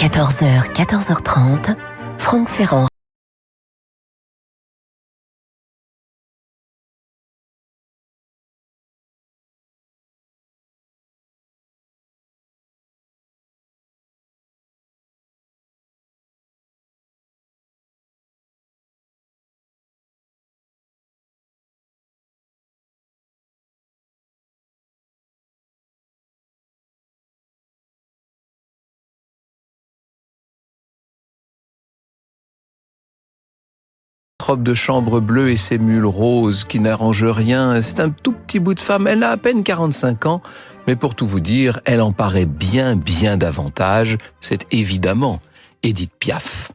14h, 14h30, Franck Ferrand. Robe de chambre bleue et ses mules roses qui n'arrangent rien. C'est un tout petit bout de femme. Elle a à peine 45 ans, mais pour tout vous dire, elle en paraît bien davantage. C'est évidemment Édith Piaf.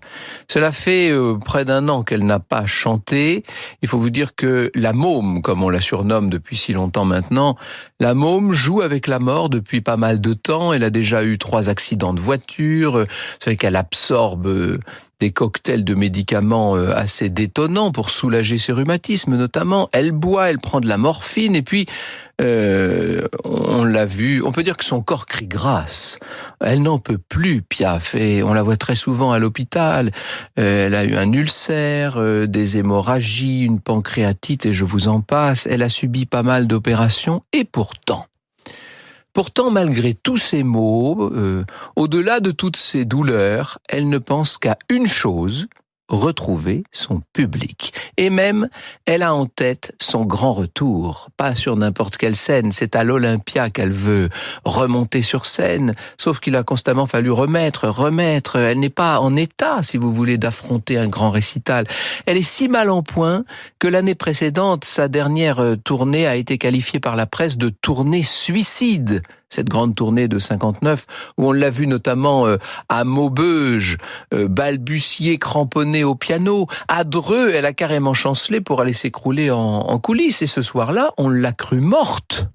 Cela fait près d'un an qu'elle n'a pas chanté. Il faut vous dire que la môme, comme on la surnomme depuis si longtemps maintenant, la môme joue avec la mort depuis pas mal de temps. Elle a déjà eu 3 accidents de voiture. Vous savez qu'elle absorbe des cocktails de médicaments assez détonnants pour soulager ses rhumatismes notamment. Elle boit, elle prend de la morphine et puis on l'a vu, on peut dire que son corps crie grâce. Elle n'en peut plus, Piaf, et on la voit très souvent à l'hôpital. Elle a eu un ulcère, des hémorragies, une pancréatite et je vous en passe. Elle a subi pas mal d'opérations et pourtant, malgré tous ces maux, au-delà de toutes ces douleurs, elle ne pense qu'à une chose: retrouver son public. Et même, elle a en tête son grand retour. Pas sur n'importe quelle scène, c'est à l'Olympia qu'elle veut remonter sur scène, sauf qu'il a constamment fallu remettre. Elle n'est pas en état, si vous voulez, d'affronter un grand récital. Elle est si mal en point que l'année précédente, sa dernière tournée a été qualifiée par la presse de tournée suicide. Cette grande tournée de 59, où on l'a vu notamment à Maubeuge, balbutier, cramponné au piano. À Dreux, elle a carrément chancelé pour aller s'écrouler en coulisses. Et ce soir-là, on l'a crue morte.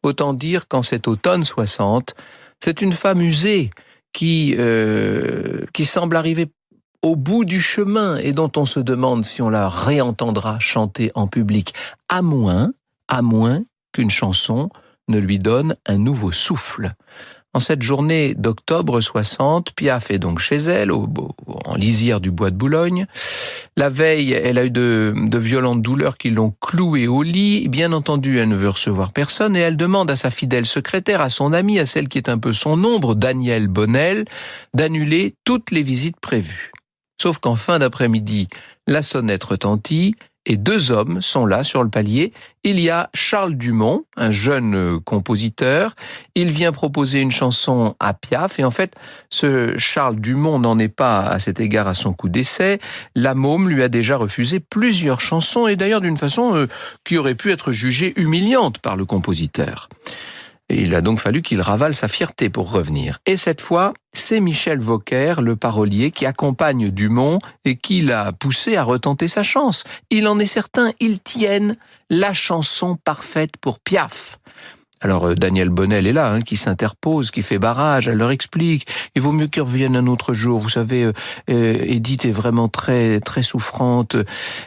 Autant dire qu'en cet automne 60, c'est une femme usée qui semble arriver au bout du chemin et dont on se demande si on la réentendra chanter en public. À moins qu'une chanson ne lui donne un nouveau souffle. En cette journée d'octobre 60, Piaf est donc chez elle, en lisière du bois de Boulogne. La veille, elle a eu de violentes douleurs qui l'ont clouée au lit. Bien entendu, elle ne veut recevoir personne et elle demande à sa fidèle secrétaire, à son amie, à celle qui est un peu son ombre, Danielle Bonnel, d'annuler toutes les visites prévues. Sauf qu'en fin d'après-midi, la sonnette retentit et 2 hommes sont là sur le palier. Il y a Charles Dumont, un jeune compositeur. Il vient proposer une chanson à Piaf et en fait, ce Charles Dumont n'en est pas à cet égard à son coup d'essai. La môme lui a déjà refusé plusieurs chansons et d'ailleurs d'une façon qui aurait pu être jugée humiliante par le compositeur. Et il a donc fallu qu'il ravale sa fierté pour revenir. Et cette fois, c'est Michel Vauquer, le parolier, qui accompagne Dumont et qui l'a poussé à retenter sa chance. Il en est certain, ils tiennent la chanson parfaite pour Piaf. Alors Danielle Bonnel est là, qui s'interpose, qui fait barrage, elle leur explique, il vaut mieux qu'ils reviennent un autre jour. Vous savez, Édith est vraiment très très souffrante.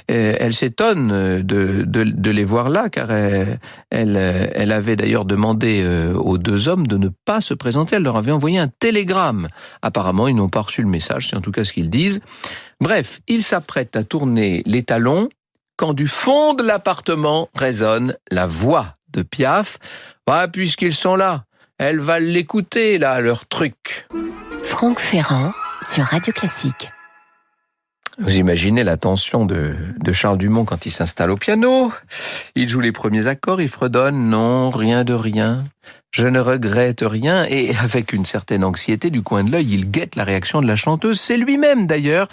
Elle s'étonne de les voir là, car elle avait d'ailleurs demandé aux 2 hommes de ne pas se présenter. Elle leur avait envoyé un télégramme. Apparemment, ils n'ont pas reçu le message, c'est en tout cas ce qu'ils disent. Bref, ils s'apprêtent à tourner les talons quand du fond de l'appartement résonne la voix de Piaf. Puisqu'ils sont là, elle va l'écouter, là, leur truc. Franck Ferrand sur Radio Classique. Vous imaginez la tension de Charles Dumont quand il s'installe au piano. Il joue les premiers accords, il fredonne « Non, rien de rien, je ne regrette rien ». Et avec une certaine anxiété du coin de l'œil, il guette la réaction de la chanteuse. C'est lui-même, d'ailleurs,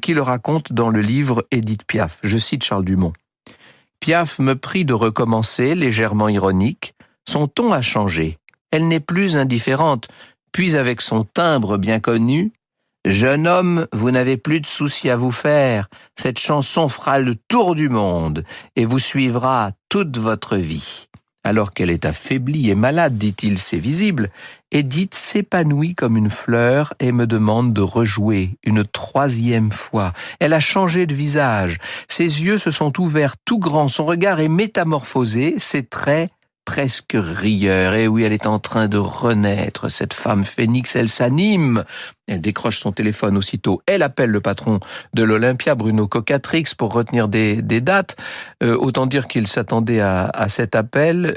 qui le raconte dans le livre Édith Piaf. Je cite Charles Dumont. « Piaf me prie de recommencer, légèrement ironique. Son ton a changé. Elle n'est plus indifférente. Puis avec son timbre bien connu, « Jeune homme, vous n'avez plus de soucis à vous faire. Cette chanson fera le tour du monde et vous suivra toute votre vie. » Alors qu'elle est affaiblie et malade, dit-il, c'est visible, Édith s'épanouit comme une fleur et me demande de rejouer une 3e fois. Elle a changé de visage. Ses yeux se sont ouverts tout grands, son regard est métamorphosé, ses traits presque rieur. Et oui, elle est en train de renaître, cette femme phénix, elle s'anime. Elle décroche son téléphone aussitôt. Elle appelle le patron de l'Olympia, Bruno Cocatrix, pour retenir des dates. Autant dire qu'il s'attendait à cet appel,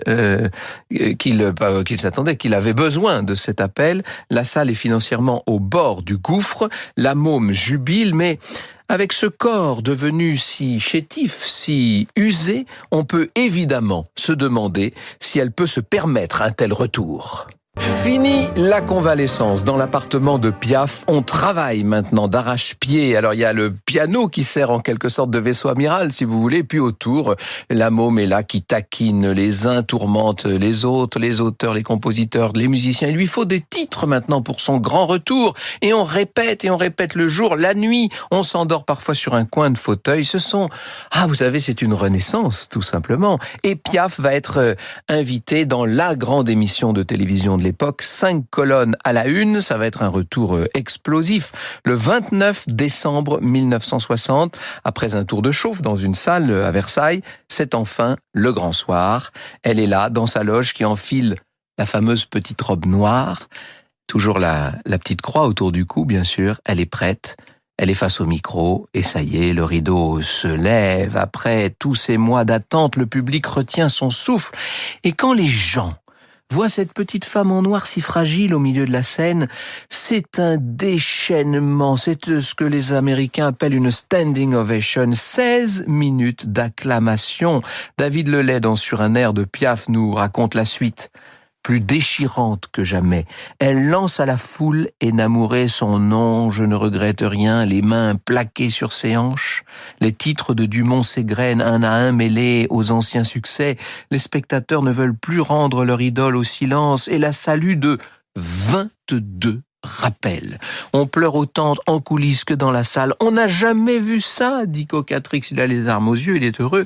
qu'il avait besoin de cet appel. La salle est financièrement au bord du gouffre. La môme jubile, mais avec ce corps devenu si chétif, si usé, on peut évidemment se demander si elle peut se permettre un tel retour. Fini la convalescence dans l'appartement de Piaf. On travaille maintenant d'arrache-pied. Alors il y a le piano qui sert en quelque sorte de vaisseau amiral, si vous voulez. Puis autour, la môme est là qui taquine. Les uns tourmentent les autres, les auteurs, les compositeurs, les musiciens. Il lui faut des titres maintenant pour son grand retour. Et on répète le jour, la nuit. On s'endort parfois sur un coin de fauteuil. Vous savez, c'est une renaissance, tout simplement. Et Piaf va être invité dans la grande émission de télévision de l'époque, 5 colonnes à la une, ça va être un retour explosif. Le 29 décembre 1960, après un tour de chauffe dans une salle à Versailles, c'est enfin le grand soir. Elle est là, dans sa loge, qui enfile la fameuse petite robe noire, toujours la petite croix autour du cou, bien sûr. Elle est prête, elle est face au micro, et ça y est, le rideau se lève. Après tous ces mois d'attente, le public retient son souffle. Et quand les gens voit cette petite femme en noir si fragile au milieu de la scène, c'est un déchaînement, c'est ce que les Américains appellent une standing ovation, 16 minutes d'acclamation. David Lelay, dans Sur un air de Piaf, nous raconte la suite. Plus déchirante que jamais. Elle lance à la foule énamourée son nom, je ne regrette rien, les mains plaquées sur ses hanches. Les titres de Dumont s'égrènent un à un mêlés aux anciens succès. Les spectateurs ne veulent plus rendre leur idole au silence et la saluent de 22 rappels. On pleure autant en coulisses que dans la salle. On n'a jamais vu ça, dit Cocatrix. Il a les larmes aux yeux, il est heureux.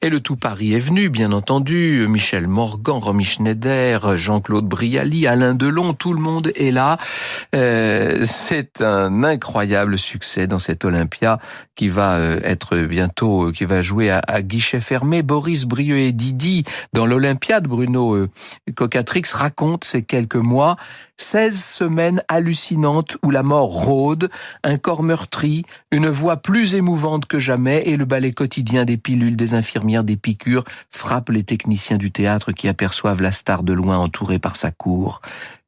Et le tout Paris est venu, bien entendu. Michel Morgan, Romy Schneider, Jean-Claude Brialy, Alain Delon, tout le monde est là. C'est un incroyable succès dans cette Olympia qui va être bientôt, qui va jouer à guichet fermé. Boris Brieux et Didi, dans l'Olympiade, Bruno Cocatrix raconte ces quelques mois, 16 semaines hallucinantes où la mort rôde, un corps meurtri, une voix plus émouvante que jamais et le ballet quotidien des pilules, des infirmières, des piqûres frappe les techniciens du théâtre qui aperçoivent la star de loin entourée par sa cour.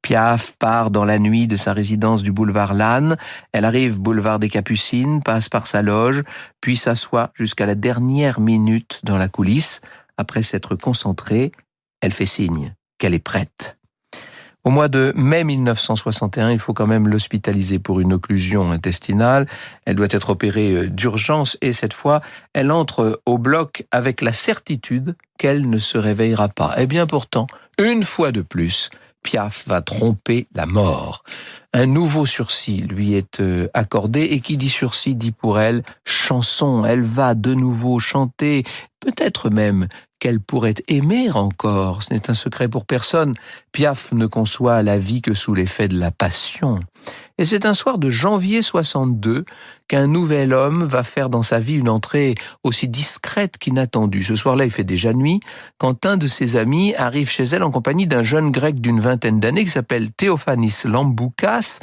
Piaf part dans la nuit de sa résidence du boulevard Lannes. Elle arrive boulevard des Capucines, passe par sa loge, puis s'assoit jusqu'à la dernière minute dans la coulisse. Après s'être concentrée, elle fait signe qu'elle est prête. Au mois de mai 1961, il faut quand même l'hospitaliser pour une occlusion intestinale. Elle doit être opérée d'urgence et cette fois, elle entre au bloc avec la certitude qu'elle ne se réveillera pas. Et bien pourtant, une fois de plus, Piaf va tromper la mort. Un nouveau sursis lui est accordé et qui dit sursis dit pour elle chanson. Elle va de nouveau chanter, peut-être même qu'elle pourrait aimer encore. Ce n'est un secret pour personne. Piaf ne conçoit la vie que sous l'effet de la passion. Et c'est un soir de janvier 62 qu'un nouvel homme va faire dans sa vie une entrée aussi discrète qu'inattendue. Ce soir-là, il fait déjà nuit, quand un de ses amis arrive chez elle en compagnie d'un jeune grec d'une vingtaine d'années qui s'appelle Théophanis Lamboukas,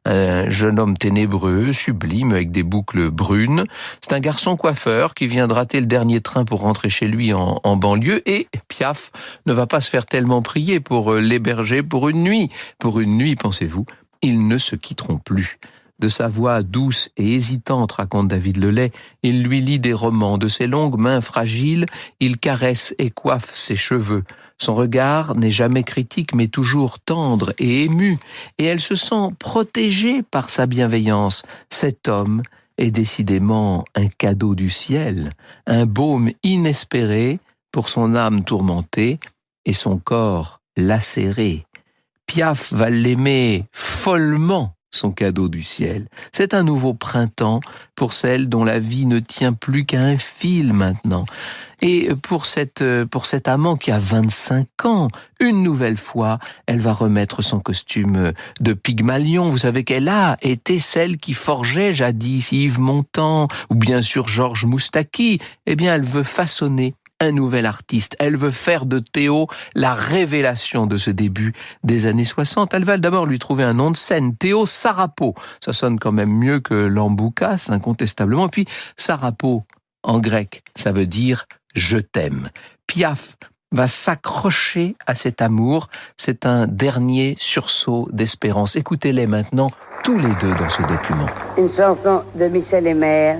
un jeune homme ténébreux, sublime, avec des boucles brunes. C'est un garçon coiffeur qui vient de rater le dernier train pour rentrer chez lui en banlieue et Piaf ne va pas se faire tellement prier pour l'héberger pour une nuit. Pour une nuit, pensez-vous, ils ne se quitteront plus. De sa voix douce et hésitante, raconte David Lelay, il lui lit des romans. De ses longues mains fragiles, il caresse et coiffe ses cheveux. Son regard n'est jamais critique, mais toujours tendre et ému. Et elle se sent protégée par sa bienveillance. Cet homme est décidément un cadeau du ciel, un baume inespéré pour son âme tourmentée et son corps lacéré. Piaf va l'aimer follement, son cadeau du ciel. C'est un nouveau printemps pour celle dont la vie ne tient plus qu'à un fil maintenant. Et pour cet amant qui a 25 ans, une nouvelle fois, elle va remettre son costume de Pygmalion. Vous savez qu'elle a été celle qui forgeait jadis Yves Montand ou bien sûr Georges Moustaki. Eh bien, elle veut façonner un nouvel artiste. Elle veut faire de Théo la révélation de ce début des années 60. Elle va d'abord lui trouver un nom de scène, Théo Sarapo. Ça sonne quand même mieux que Lamboukas, incontestablement. Puis Sarapo, en grec, ça veut dire « je t'aime ». Piaf va s'accrocher à cet amour. C'est un dernier sursaut d'espérance. Écoutez-les maintenant, tous les deux dans ce document. Une chanson de Michel Hémer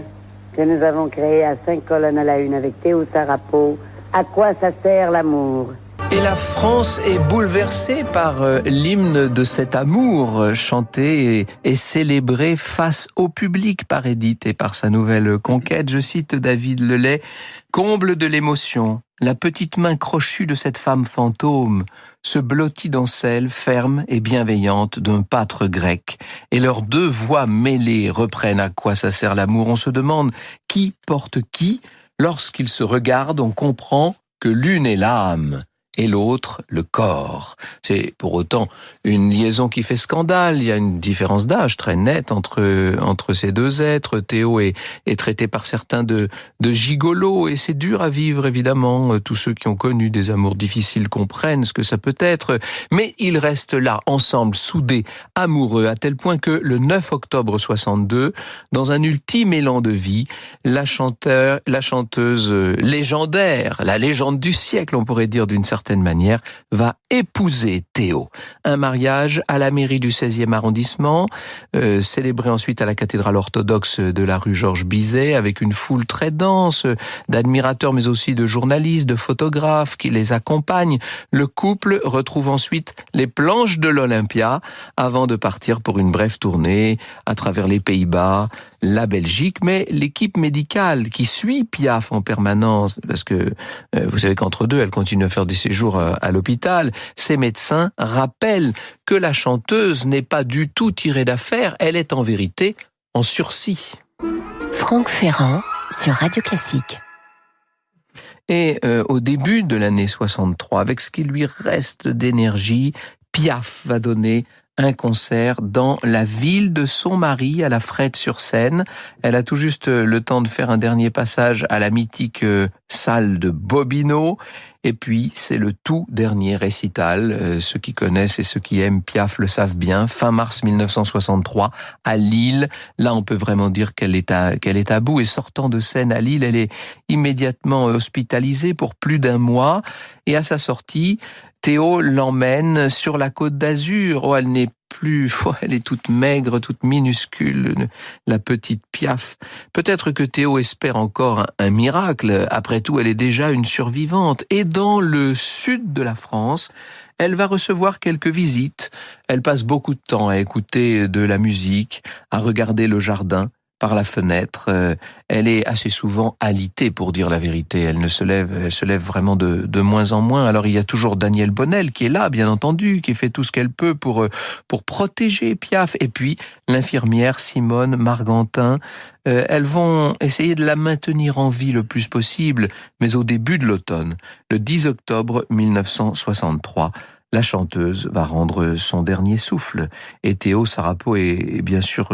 que nous avons créée à 5 colonnes à la une avec Théo Sarapo. À quoi ça sert l'amour ? Et la France est bouleversée par l'hymne de cet amour chanté et célébré face au public par Edith et par sa nouvelle conquête. Je cite David Lelay, « Comble de l'émotion, la petite main crochue de cette femme fantôme se blottit dans celle ferme et bienveillante d'un pâtre grec. Et leurs deux voix mêlées reprennent à quoi ça sert l'amour. On se demande qui porte qui. Lorsqu'ils se regardent, on comprend que l'une est l'âme et l'autre le corps. C'est pour autant une liaison qui fait scandale. Il y a une différence d'âge très nette entre ces deux êtres. Théo est traité par certains de gigolo et c'est dur à vivre évidemment. Tous ceux qui ont connu des amours difficiles comprennent ce que ça peut être. Mais ils restent là, ensemble, soudés, amoureux, à tel point que le 9 octobre 62, dans un ultime élan de vie, la chanteuse légendaire, la légende du siècle, on pourrait dire d'une certaine manière, va épouser Théo. Un mariage à la mairie du 16e arrondissement, célébré ensuite à la cathédrale orthodoxe de la rue Georges Bizet, avec une foule très dense d'admirateurs, mais aussi de journalistes, de photographes qui les accompagnent. Le couple retrouve ensuite les planches de l'Olympia avant de partir pour une brève tournée à travers les Pays-Bas, la Belgique, mais l'équipe médicale qui suit Piaf en permanence, parce que vous savez qu'entre deux, elle continue à faire des séjours à l'hôpital, ces médecins rappellent que la chanteuse n'est pas du tout tirée d'affaire, elle est en vérité en sursis. Franck Ferrand sur Radio Classique. Et au début de l'année 63, avec ce qui lui reste d'énergie, Piaf va donner un concert dans la ville de son mari, à la Frette-sur-Seine. Elle a tout juste le temps de faire un dernier passage à la mythique salle de Bobino. Et puis, c'est le tout dernier récital. Ceux qui connaissent et ceux qui aiment Piaf le savent bien. Fin mars 1963, à Lille. Là, on peut vraiment dire qu'elle est à bout. Et sortant de scène à Lille, elle est immédiatement hospitalisée pour plus d'un mois. Et à sa sortie, Théo l'emmène sur la Côte d'Azur. Oh, elle n'est plus, elle est toute maigre, toute minuscule, la petite Piaf. Peut-être que Théo espère encore un miracle. Après tout, elle est déjà une survivante. Et dans le sud de la France, elle va recevoir quelques visites. Elle passe beaucoup de temps à écouter de la musique, à regarder le jardin par la fenêtre. Elle est assez souvent alitée, pour dire la vérité. Elle se lève vraiment de moins en moins. Alors il y a toujours Danielle Bonnel qui est là, bien entendu, qui fait tout ce qu'elle peut pour protéger Piaf. Et puis l'infirmière Simone Margantin. Elles vont essayer de la maintenir en vie le plus possible, mais au début de l'automne, le 10 octobre 1963, la chanteuse va rendre son dernier souffle. Et Théo Sarapo est bien sûr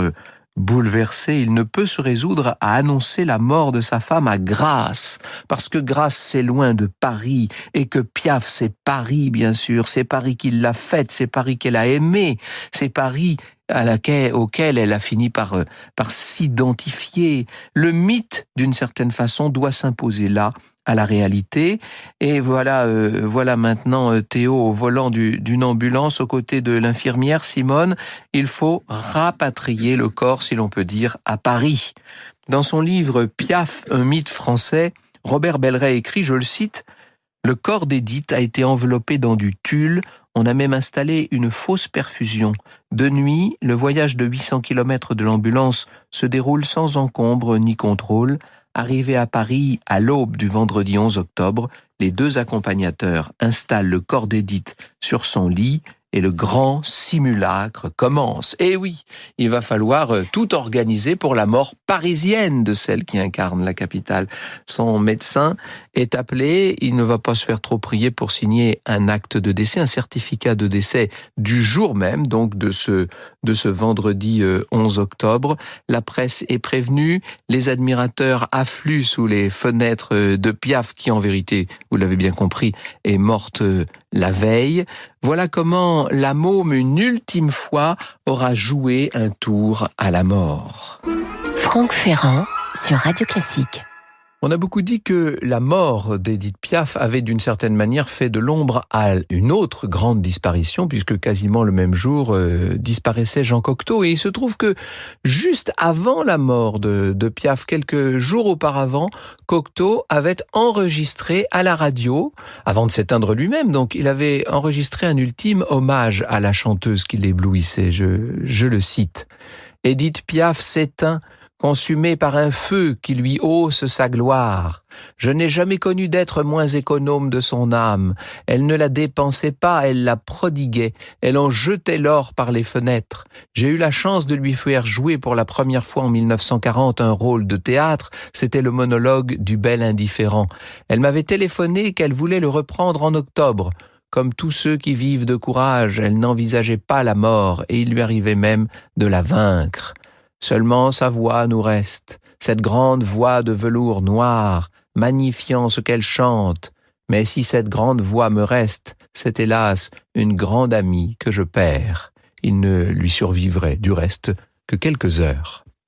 bouleversé, il ne peut se résoudre à annoncer la mort de sa femme à Grasse, parce que Grasse c'est loin de Paris, et que Piaf c'est Paris bien sûr, c'est Paris qui l'a faite, c'est Paris qu'elle a aimé, c'est Paris auquel elle a fini par s'identifier. Le mythe, d'une certaine façon, doit s'imposer là, à la réalité. Et voilà maintenant Théo au volant d'une ambulance aux côtés de l'infirmière Simone. Il faut rapatrier le corps, si l'on peut dire, à Paris. Dans son livre Piaf, un mythe français, Robert Belleret écrit, je le cite, « Le corps d'Édith a été enveloppé dans du tulle. On a même installé une fausse perfusion. De nuit, le voyage de 800 km de l'ambulance se déroule sans encombre ni contrôle. Arrivé à Paris à l'aube du vendredi 11 octobre, les deux accompagnateurs installent le corps d'Édith sur son lit et le grand simulacre commence. Et oui, il va falloir tout organiser pour la mort parisienne de celle qui incarne la capitale. Son médecin est appelé, il ne va pas se faire trop prier pour signer un acte de décès, un certificat de décès du jour même, donc de ce vendredi 11 octobre. La presse est prévenue, les admirateurs affluent sous les fenêtres de Piaf, qui en vérité, vous l'avez bien compris, est morte la veille. Voilà comment la môme, une ultime fois, aura joué un tour à la mort. Franck Ferrand sur Radio Classique. On a beaucoup dit que la mort d'Édith Piaf avait d'une certaine manière fait de l'ombre à une autre grande disparition, puisque quasiment le même jour disparaissait Jean Cocteau. Et il se trouve que juste avant la mort de Piaf, quelques jours auparavant, Cocteau avait enregistré à la radio, avant de s'éteindre lui-même, donc il avait enregistré un ultime hommage à la chanteuse qui l'éblouissait. Je le cite. « Édith Piaf s'éteint, consumée par un feu qui lui hausse sa gloire. Je n'ai jamais connu d'être moins économe de son âme. Elle ne la dépensait pas, elle la prodiguait. Elle en jetait l'or par les fenêtres. J'ai eu la chance de lui faire jouer pour la première fois en 1940 un rôle de théâtre. C'était le monologue du bel indifférent. Elle m'avait téléphoné qu'elle voulait le reprendre en octobre. Comme tous ceux qui vivent de courage, elle n'envisageait pas la mort et il lui arrivait même de la vaincre. Seulement sa voix nous reste, cette grande voix de velours noir, magnifiant ce qu'elle chante. Mais si cette grande voix me reste, c'est hélas une grande amie que je perds. Il ne lui survivrait du reste que quelques heures.